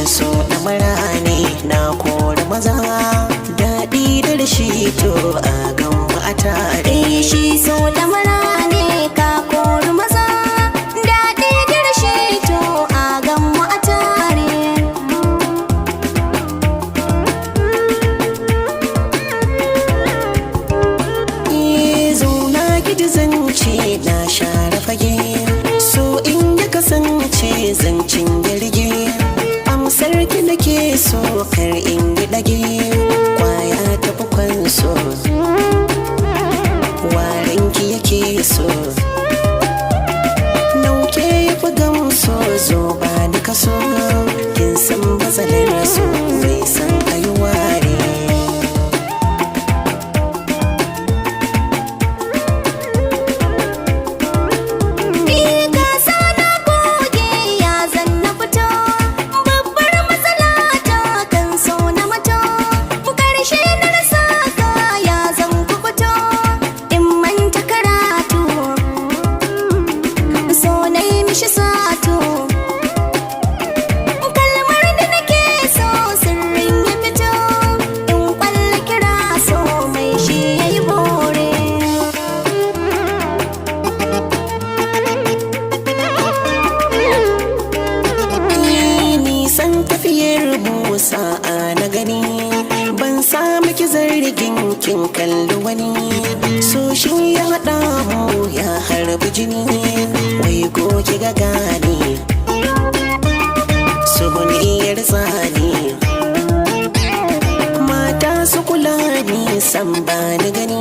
so na mara ne na kora maza daɗi da rashi to a gan a tare. Shi so na mara ne ka kori maza daɗi da rashi to a gan mu a tare. Zauna gidi zance na share fage so in ya kasance zancin yarge amsar ki nake so kar in yi ɗage kwaya ta bukwan so warinki yake so nauke ya fi gamso zo ba ni kaso kin san matsalar so mai san ayi ware. Sa'a na gani ban samu ki zargin kin kalli wani so shi ya haɗa mu ya harbi jini wai goki ga gani so ne yar tsani mata su kula ni san ba ni gani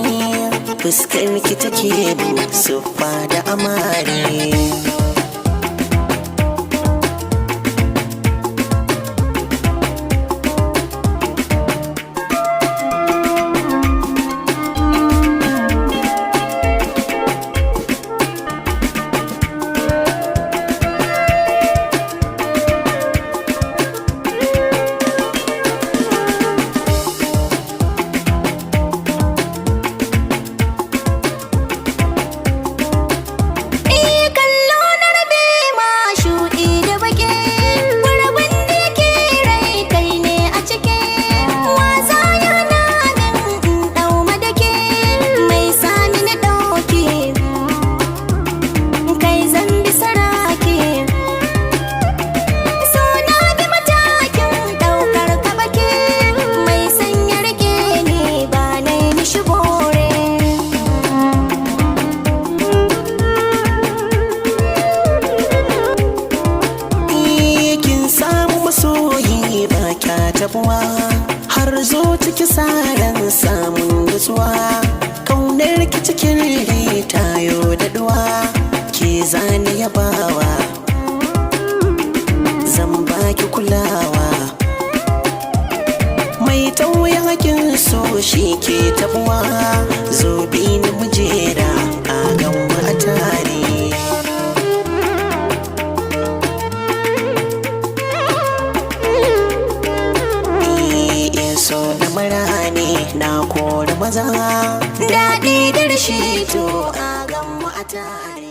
fuskar ki take bu su da amare. Tabuwa har zo ciki saran samun nutsuwa kaunar ki cikin tayo da duwa ke zani yabawa zan baki kulawa mai tauye hakin so shi ke tabuwa zo bi ni mujera a gan a tare. So na mara ne na kora maza daɗi da rashi to a gan mu a tare.